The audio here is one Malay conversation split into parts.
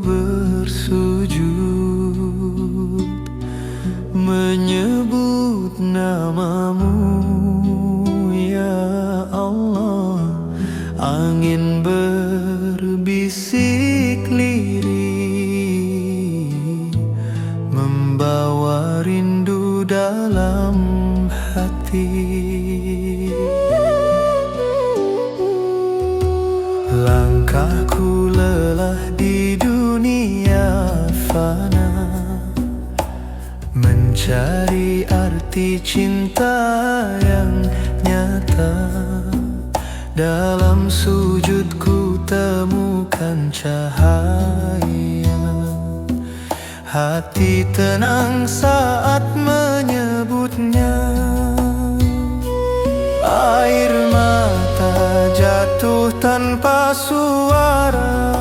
bersujud menyebut namamu, ya Allah. Angin berbisik lirih, membawa rindu dalam hati. Langkahku lelah di dunia fana, mencari arti cinta yang nyata. Dalam sujudku temukan cahaya, hati tenang saat menyebutnya. Air mata jatuh tanpa suara,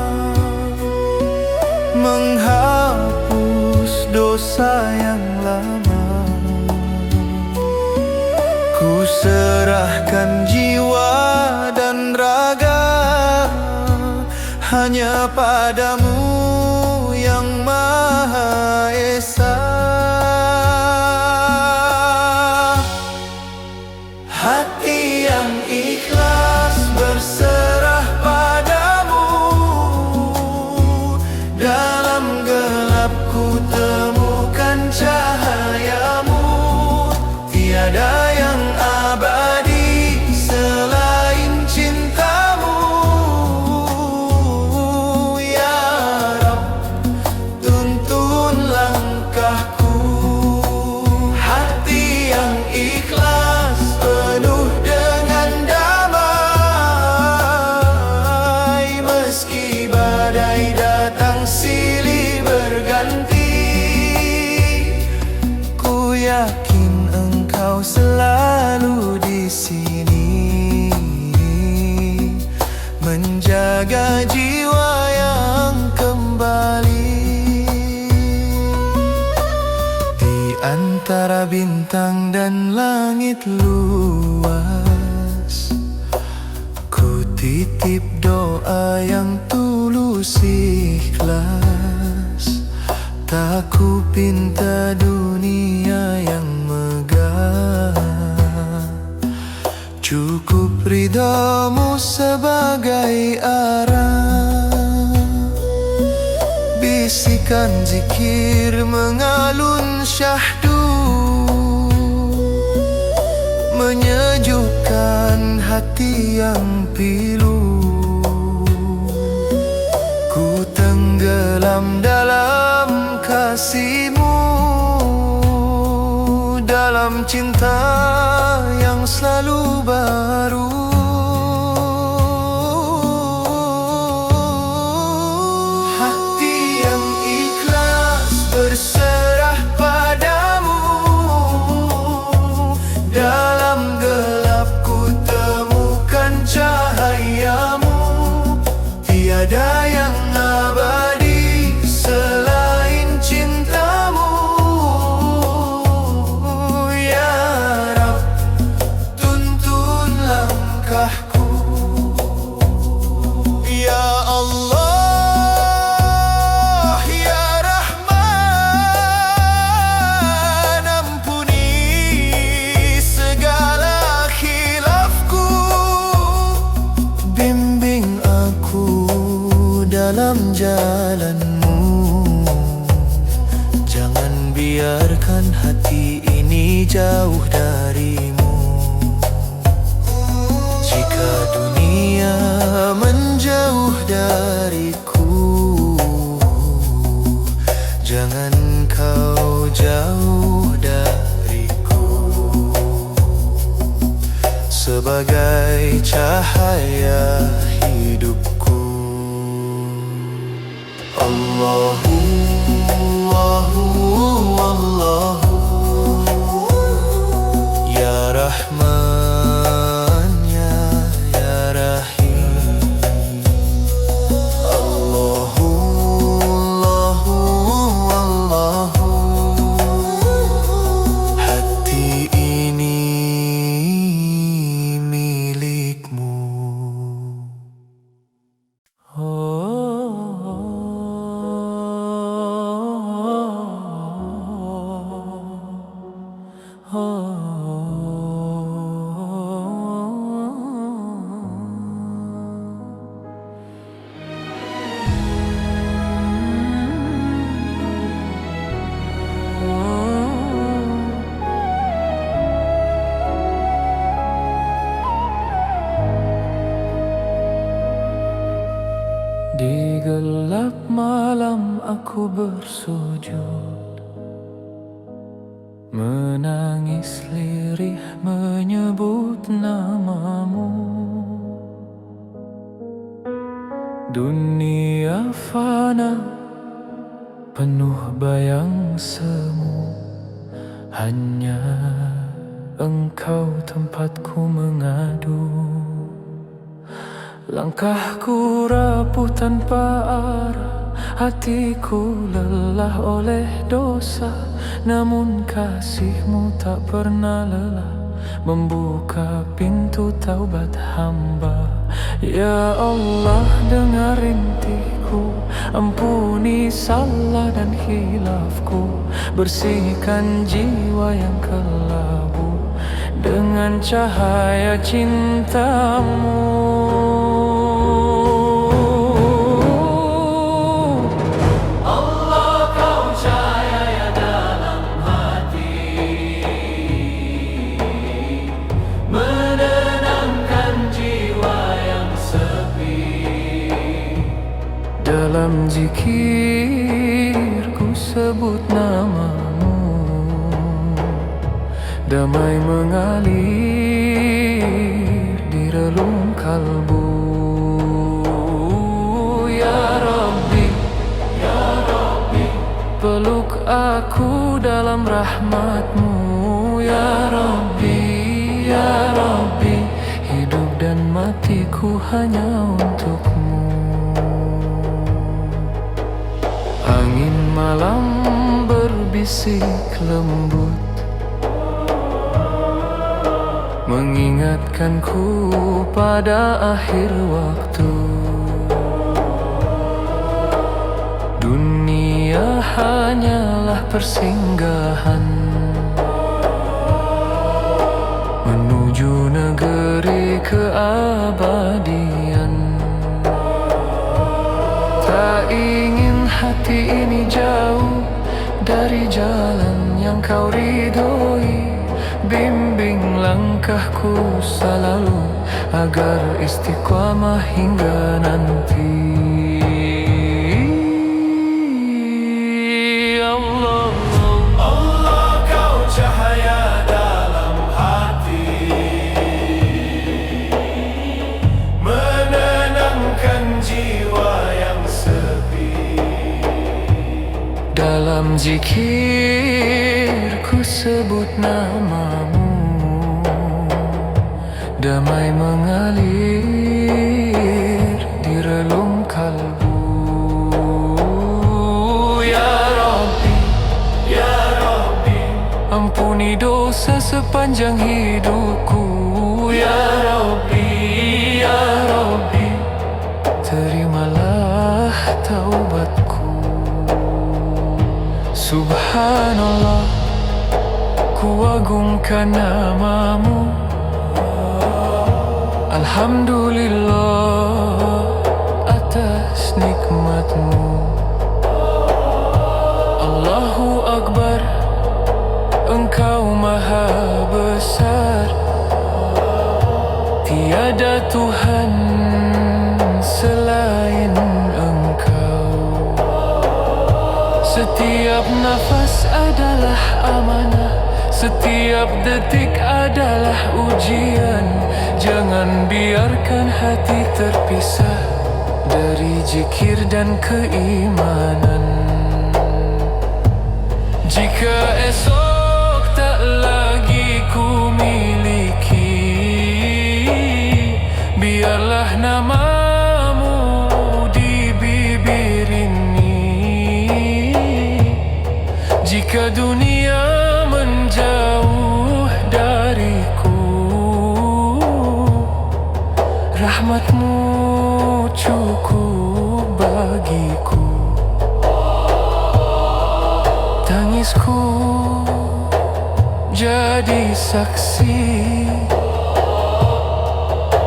menghapus dosa yang lama. Ku serahkan jiwa dan raga hanya padamu yang Maha Esa. Hati yang ikhlas berserah padamu, dalam gelapku temukan cahayamu. Tiada yang abadi selain cintamu, ya Rabb, tuntun langkahku. Hati yang ikhlas penuh dengan damai, meski badai datang silih berganti. Ku yakin Engkau selalu di sini, menjaga jiwa yang kembali. Di antara bintang dan langit luas, ku titip doa yang tulus ikhlas. Tak ku pinta dunia yang megah, cukup ridhamu sebagai arah. Bisikan zikir mengalun syahdu, menyejukkan hati yang pilu. Ku tenggelam dalam kasih-Mu, dalam cinta yang selalu baru. Hati yang ikhlas berserah padamu, dalam gelapku temukan cahayamu. Tiada yang abadi selain cintamu, ya Rabb, tuntun langkahku. Ya Allah, ya Rahman, ampuni segala khilafku. Bimbing aku dalam jalan-Mu, jangan biarkan hati ini jauh dari-Mu. Jika dunia menjauh dariku, jangan Kau jauh dariku. Sebagai cahaya hidupku, Allahu, Allahu, Allahu, ya Rahman, ya Rahim. Allahu, Allahu, Allahu, hati ini milik-Mu. Oh. malam aku bersujud, menangis lirih menyebut namamu. Dunia fana penuh bayang semu, hanya Engkau tempatku mengadu. Langkahku rapuh tanpa arah, hatiku lelah oleh dosa. Namun kasih-Mu tak pernah lelah membuka pintu taubat hamba. Ya Allah, dengar rintihku, ampuni salah dan khilafku, bersihkan jiwa yang kelabu dengan cahaya cinta-Mu. Dalam zikirku sebut namamu, damai mengalir di relung kalbu. Ya Rabbi, Ya Rabbi, peluk aku dalam rahmat-Mu. Ya Rabbi, Ya Rabbi, hidup dan matiku hanya untuk-Mu. Angin malam berbisik lembut, mengingatkanku pada akhir waktu. Dunia hanyalah persinggahan menuju negeri keabadian. Tak ingin hati ini jauh dari jalan yang Kau ridhoi. Bimbing langkahku selalu agar istiqamah hingga nanti. Allah, Allah, Kau cahaya dalam hati, menenangkan jiwa yang sepi. Dalam zikirku sebut namamu, damai mengalir di relung kalbu. Ya Rabbi, Ya Rabbi, ampuni dosa sepanjang hidupku. Ya Rabbi, Ya Rabbi, terimalah taubatku. Subhanallah, ku agungkan namamu. Alhamdulillah atas nikmat-Mu. Allahu Akbar, Engkau maha besar, tiada Tuhan selain Engkau. Setiap nafas adalah amanah, setiap detik adalah ujian. Jangan biarkan hati terpisah dari zikir dan keimanan. Jika esok tak lagi ku miliki, biarlah namamu di bibir ini. Jika dunia menjauh dariku, rahmat-Mu cukup bagiku. Tangisku jadi saksi,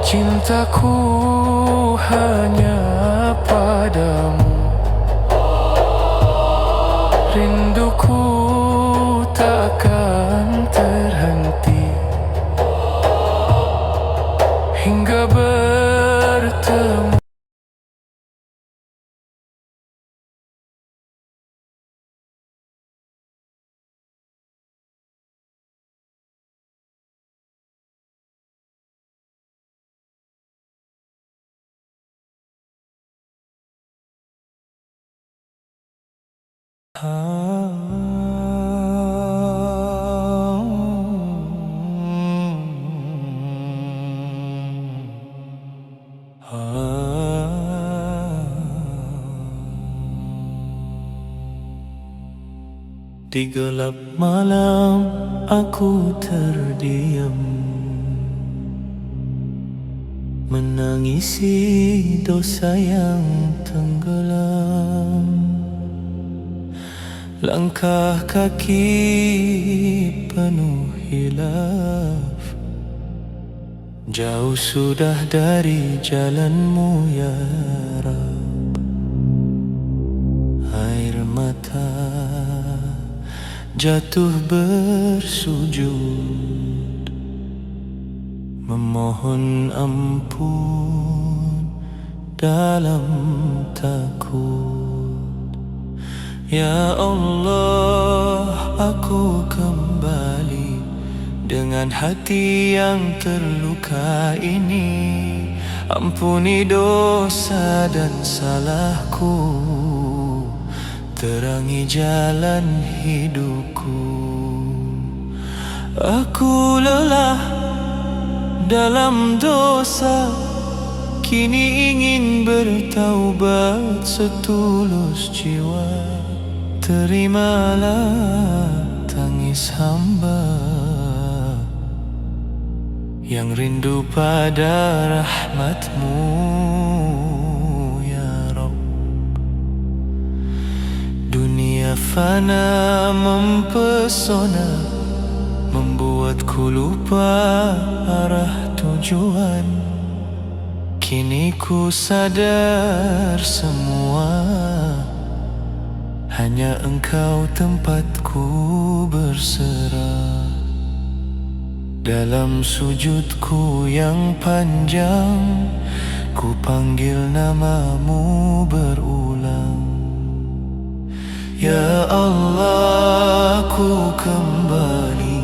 cintaku hanya padamu. Rinduku takkan terhenti hingga bertemu. Di gelap malam aku terdiam, menangisi dosa yang tenggelam. Langkah kaki penuh hilaf, jauh sudah dari jalanmu ya Rabb. Air mata jatuh bersujud, memohon ampun dalam takut. Ya Allah, aku kembali dengan hati yang terluka ini. Ampuni dosa dan salahku, terangi jalan hidupku. Aku lelah dalam dosa, kini ingin bertaubat setulus jiwa. Terimalah tangis hamba yang rindu pada rahmat-Mu ya Rabb. Dunia fana mempesona, membuatku lupa arah tujuan. Kini ku sadar semua, hanya Engkau tempatku berserah. Dalam sujudku yang panjang, ku panggil nama-Mu berulang. Ya Allah, ku kembali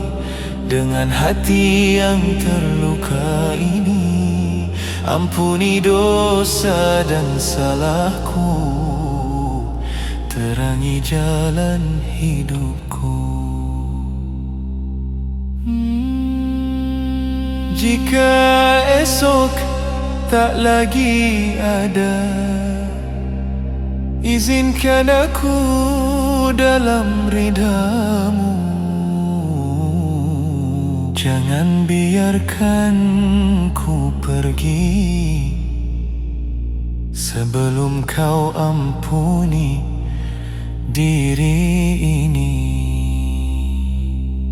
dengan hati yang terluka ini. Ampuni dosa dan salahku, terangi jalan hidupku. Jika esok tak lagi ada, izinkan aku dalam ridha-Mu. Jangan biarkan ku pergi sebelum Kau ampuni diri ini.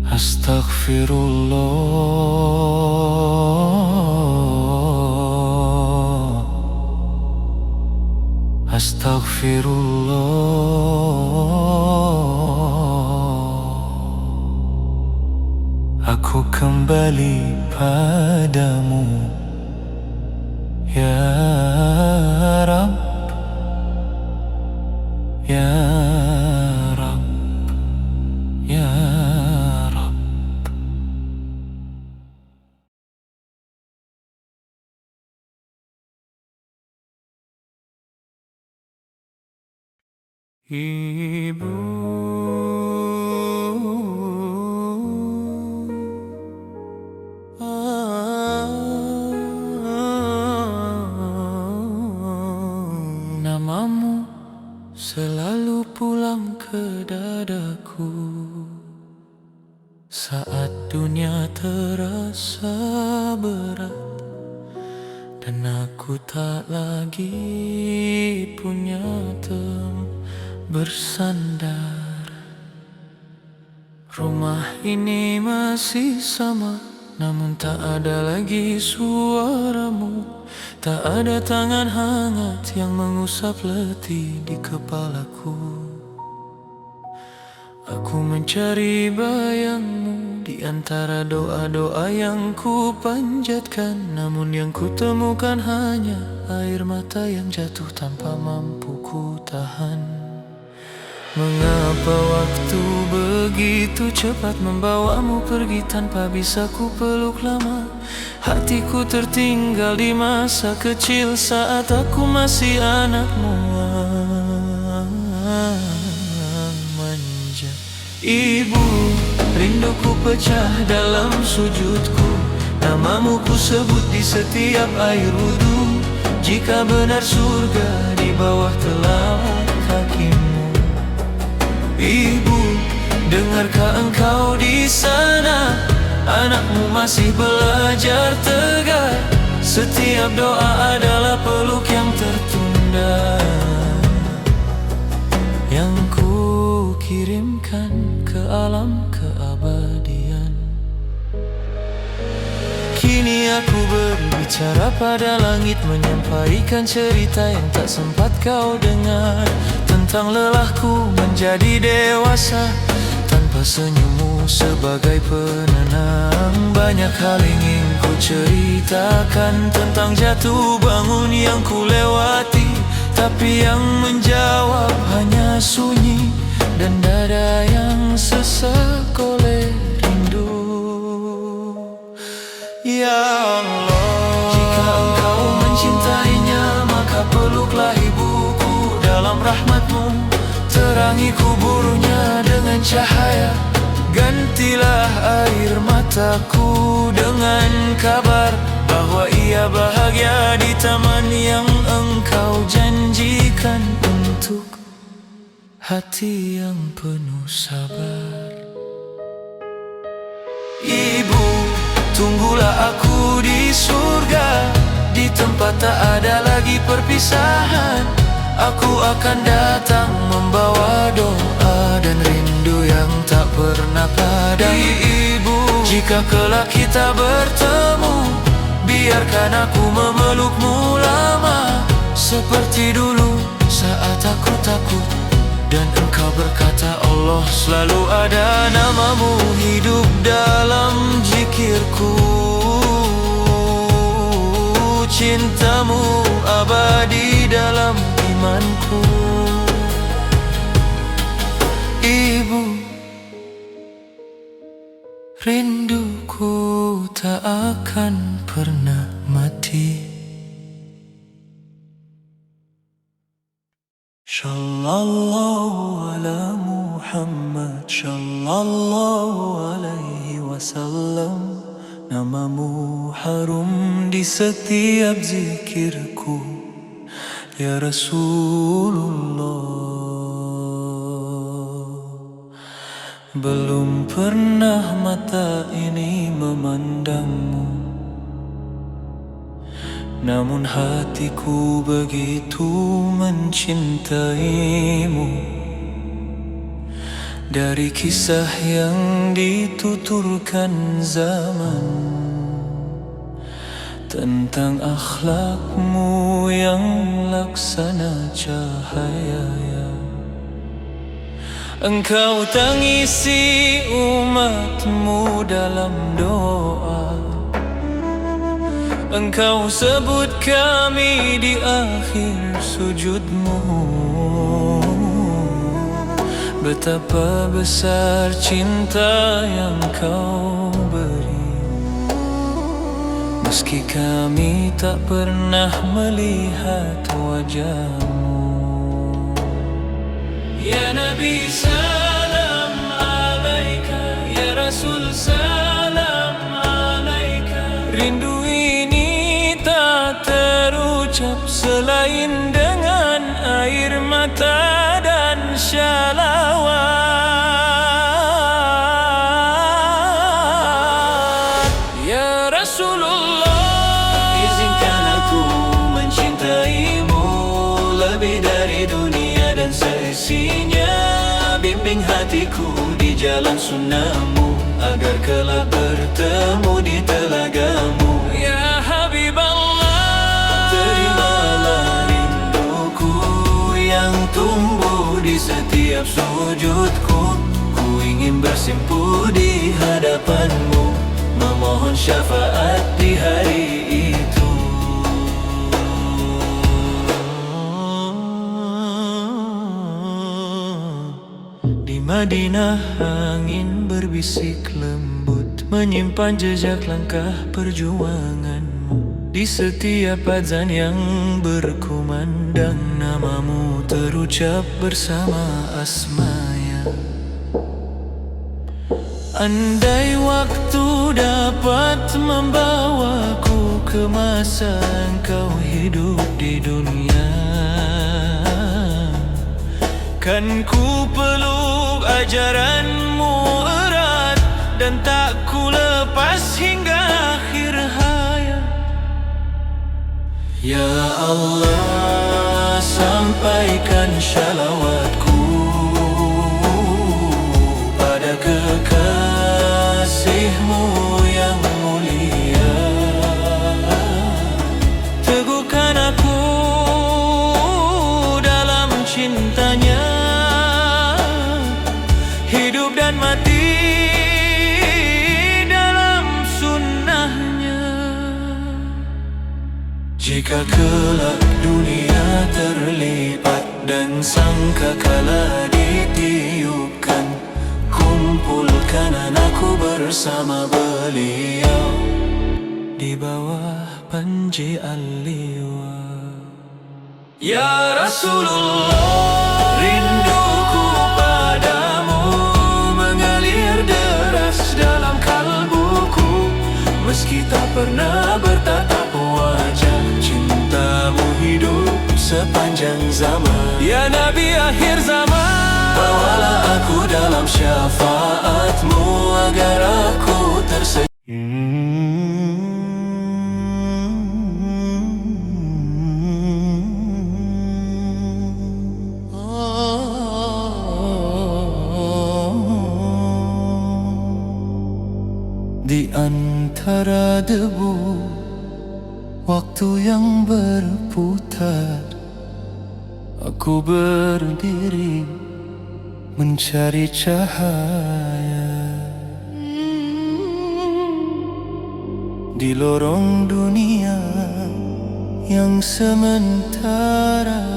Astaghfirullah, Astaghfirullah. Aku kembali padamu ya Rabb, ya Rabb, ya Rabb. Ibu, namamu selalu pulang ke dadaku saat dunia terasa berat dan aku tak lagi punya tempat bersandar. Rumah ini masih sama, namun tak ada lagi suaramu. Tak ada tangan hangat yang mengusap letih di kepalaku. Aku mencari bayangmu di antara doa-doa yang ku panjatkan, namun yang ku temukan hanya air mata yang jatuh tanpa mampu ku tahan. Mengapa waktu begitu cepat membawamu pergi tanpa bisa ku peluk lama? Hatiku tertinggal di masa kecil saat aku masih anak muama. Ibu, rinduku pecah dalam sujudku. Namamu ku sebut di setiap air wudu. Jika benar surga di bawah telapak kakimu. Ibu, dengarkah engkau di sana? Anakmu masih belajar tegar. Setiap doa adalah peluk yang tertunda, yang ku kirimkan ke alam keabadian. Kini aku berbicara pada langit, menyampaikan cerita yang tak sempat kau dengar, tentang lelahku menjadi dewasa tanpa senyummu sebagai penenang. Banyak hal ingin ku ceritakan tentang jatuh bangun yang ku lewati, tapi yang menjawab hanya sunyi dan dada yang sesak oleh rindu. Ya Allah, jika engkau mencintainya, maka peluklah ibuku dalam rahmatmu. Terangi kuburnya dengan cahaya. Gantilah air mataku dengan kabar bahwa ia bahagia di taman yang engkau janjikan untuk hati yang penuh sabar. Ibu, tunggulah aku di surga, di tempat tak ada lagi perpisahan. Aku akan datang membawa doa dan rindu yang tak pernah padam. Ibu, jika kelak kita bertemu, biarkan aku memelukmu lama, seperti dulu saat aku takut dan engkau berkata Allah selalu ada. Namamu hidup dalam zikirku, cintamu abadi dalam imanku. Ibu, rinduku tak akan pernah mati. Sallallahu ala Muhammad, sallallahu alaihi wasallam. Namamu harum di setiap zikirku, ya Rasulullah. Belum pernah mata ini memandangmu, namun hatiku begitu mencintaimu. Dari kisah yang dituturkan zaman tentang akhlakmu yang laksana cahaya, engkau tangisi umatmu dalam doa. Engkau sebut kami di akhir sujudmu. Betapa besar cinta yang kau beri, meski kami tak pernah melihat wajahmu. Ya Nabi salam alaika, ya Rasul salam alaika. Rindu ini tak terucap selain dengan air mata dan syalawat. Ya Rasulullah, izinkan aku mencintaimu lebih dari dunia dan seisinya. Bimbing hatiku di jalan sunnahmu, agar kelak bertemu di telagamu. Ya Habiballah, terimalah rinduku yang tumbuh di setiap sujudku. Ku ingin bersimpuh di hadapanmu, memohon syafaat di hari itu. Di Madinah angin berbisik lembut, menyimpan jejak langkah perjuanganmu. Di setiap azan yang berkumandang, namamu terucap bersama asmanya. Andai waktu dapat membawaku ke masa engkau hidup di dunia, kan ku peluk ajaranmu erat dan tak ku lepas hingga akhir hayat. Ya Allah, sampaikan syalawatku pada kekasihmu yang mulia. Teguhkan aku dalam cintanya, hidup dan mati dalam sunnahnya. Jika kelak dunia terlipat dan sangkakala ditiupkan, kumpulkan anakku bersama beliau di bawah panji al-liwa. Ya Rasulullah, rinduku padamu mengalir deras dalam kalbuku, meski tak pernah bertatap wajah. Cintamu hidup sepanjang zaman. Ya Nabi akhir zaman, bawalah aku dalam syafaatmu agar aku tersenyum. Di antara debu waktu yang berputar, aku berdiri mencari cahaya. Di lorong dunia yang sementara,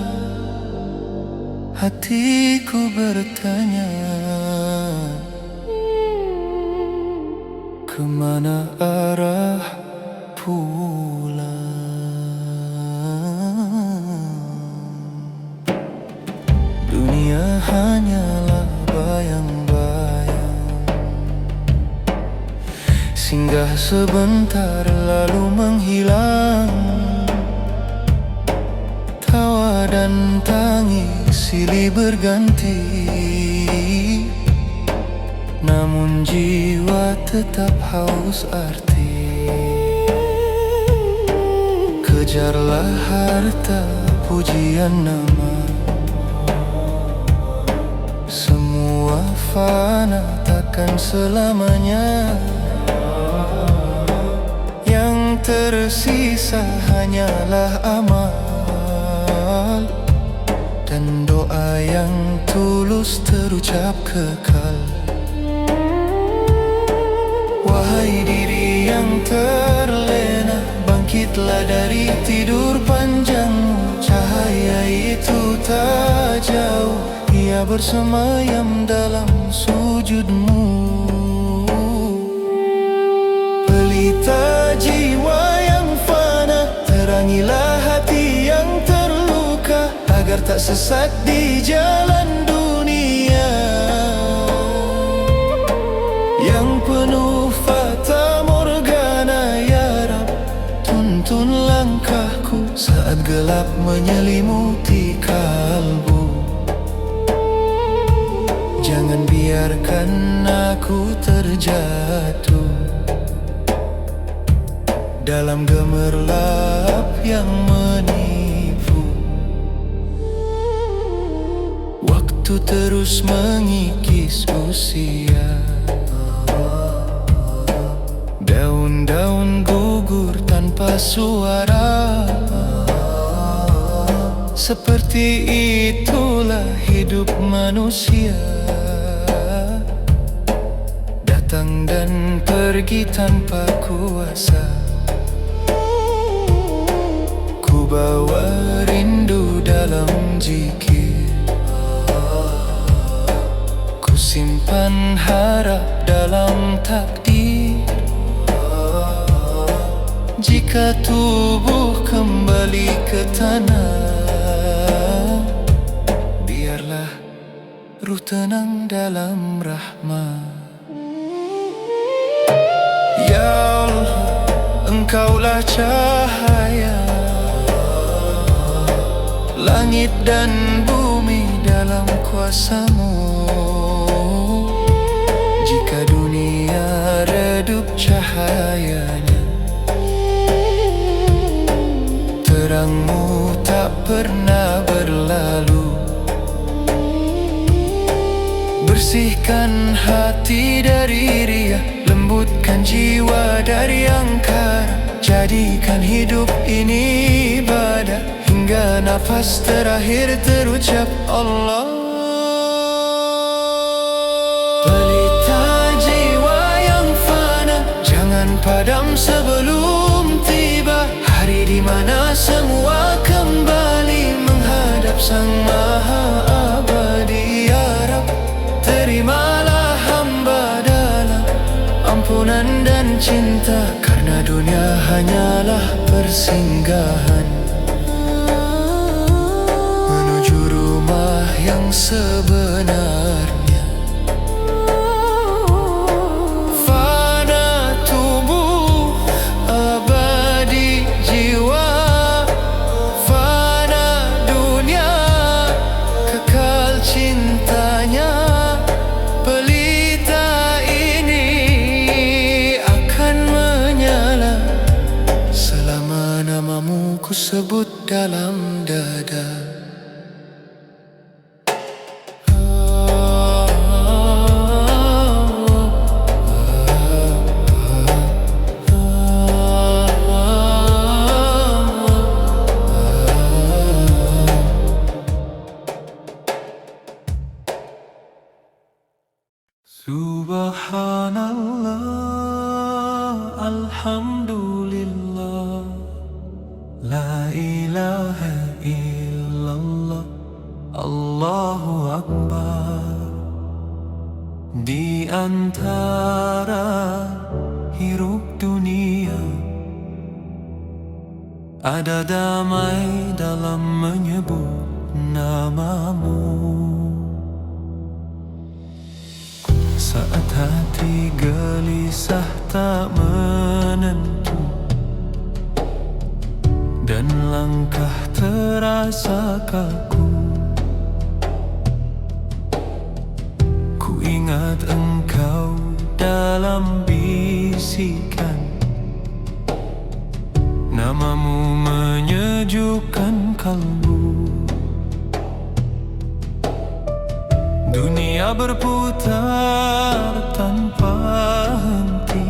hatiku bertanya, kemana arah pulang? Dunia hanyalah bayang-bayang, singgah sebentar lalu menghilang. Tawa dan tangis silih berganti, namun jiwa tetap haus arti. Kejarlah harta, pujian nama, semua fana takkan selamanya. Yang tersisa hanyalah amal dan doa yang tulus terucap kekal. Wahai diri yang terlena, bangkitlah dari tidur panjangmu. Cahaya itu tak jauh, ia bersemayam dalam sujudmu. Pelita jiwa yang fana, terangilah hati yang terluka, agar tak sesat di jalan dunia yang penuh fata morgana. Ya Rab, tuntun langkahku saat gelap menyelimuti kalbu. Jangan biarkan aku terjatuh dalam gemerlap yang menipu. Waktu terus mengikis usia, daun-daun gugur tanpa suara. Seperti itulah hidup manusia, datang dan pergi tanpa kuasa. Ku bawa rindu dalam zikir, ku simpan harap dalam takdir. Jika tubuh kembali ke tanah, biarlah ruh tenang dalam rahmat. Ya Allah, Engkaulah cahaya langit dan bumi dalam kuasa-Mu. Jika dunia redup cahayanya, terang-Mu tak pernah berlalu. Bersihkan hati dari riya, lembutkan jiwa dari angkara. Jadikan hidup ini ibadah, hingga nafas terakhir terucap Allah. Pelita jiwa yang fana, jangan padam sebelum tiba hari di mana semua kembali menghadap Sang Maha Abadi. Ya Rab, terimalah hamba dalam ampunan dan cinta, karena dunia hanyalah persinggahan menuju rumah yang sebenarnya. Fana tubuh, abadi jiwa, fana dunia, kekal cintanya. Pelita ini akan menyala selama namamu ku sebut dalam dada. Subhanallah, alhamdulillah, la ilaha illallah, Allahu Akbar. Di antara hiruk dunia ada damai dalam menyebut namamu. Saat hati gelisah tak menentu dan langkah terasa kaku, ku ingat Engkau dalam bisikan. Namamu menyejukkan kalbu. Dunia berputar tanpa henti,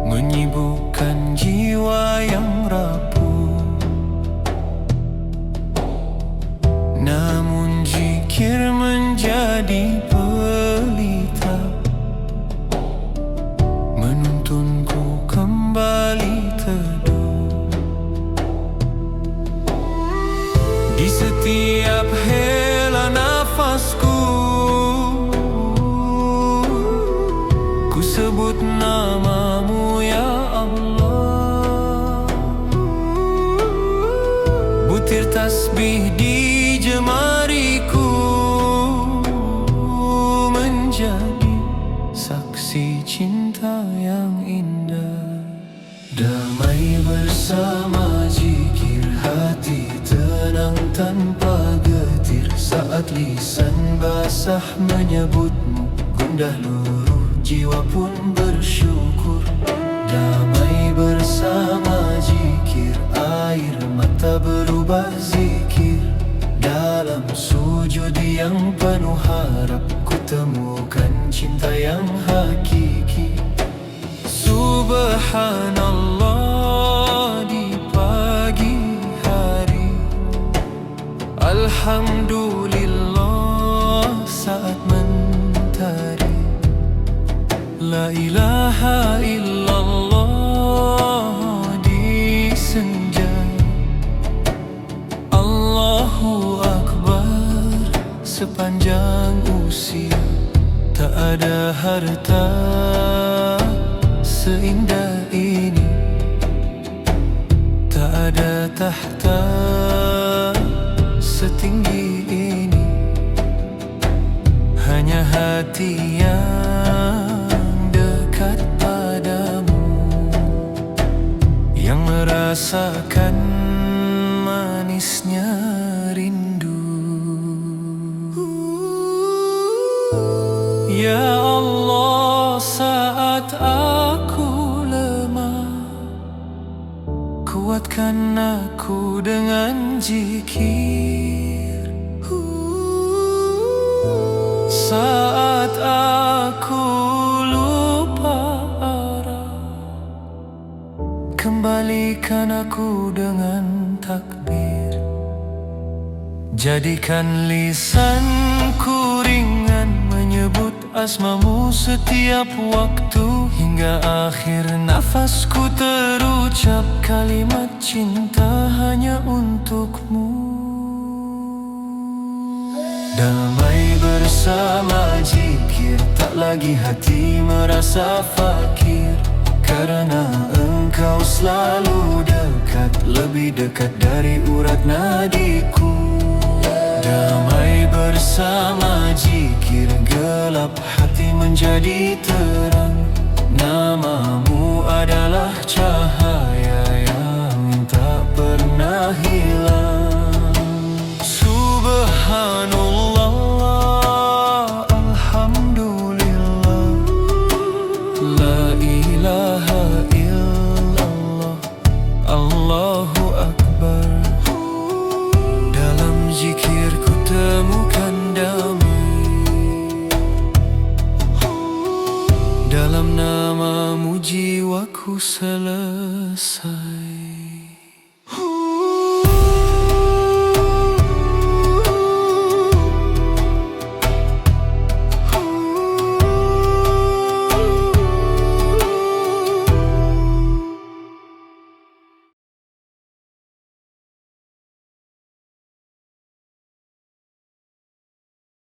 menyibukkan jiwa yang rapuh. Namun zikir menjadi pelita, menuntunku kembali teduh. Di setiap hela nafasku, ku sebut namamu ya Allah. Butir tasbih di jemariku menjadi saksi cinta yang indah. Damai bersama zikir, hati tenang tanpa getir. Saat lisan basah menyebutmu, gundah luruh jiwa pun bersyukur. Damai bersama zikir, air mata berubah zikir. Dalam sujud yang penuh harap, ku temukan cinta yang hakiki. Subhanallah di pagi hari, alhamdulillah saat mentari. La ilaha illallah di senja. Allahu Akbar sepanjang usia. Tak ada harta seindah ini, tak ada tahta setinggi ini. Hanya hati yang dekat rasakan manisnya rindu. Ya Allah, saat aku lemah, kuatkan aku dengan zikir. Saat aku lupa arah, kembalikan aku dengan takbir. Jadikan lisanku ringan menyebut asmamu setiap waktu, hingga akhir nafasku terucap kalimat cinta hanya untukmu. Damai bersama zikir, tak lagi hati merasa fakir, karena engkau selalu dekat, lebih dekat dari urat nadiku. Damai bersama zikir, gelap hati menjadi terang. Namamu adalah cahaya yang tak pernah hilang. Subhanallah, alhamdulillah, la ilaha illallah, Allahu Akbar. Dalam zikir ku temukan damai, dalam namamu jiwaku selalu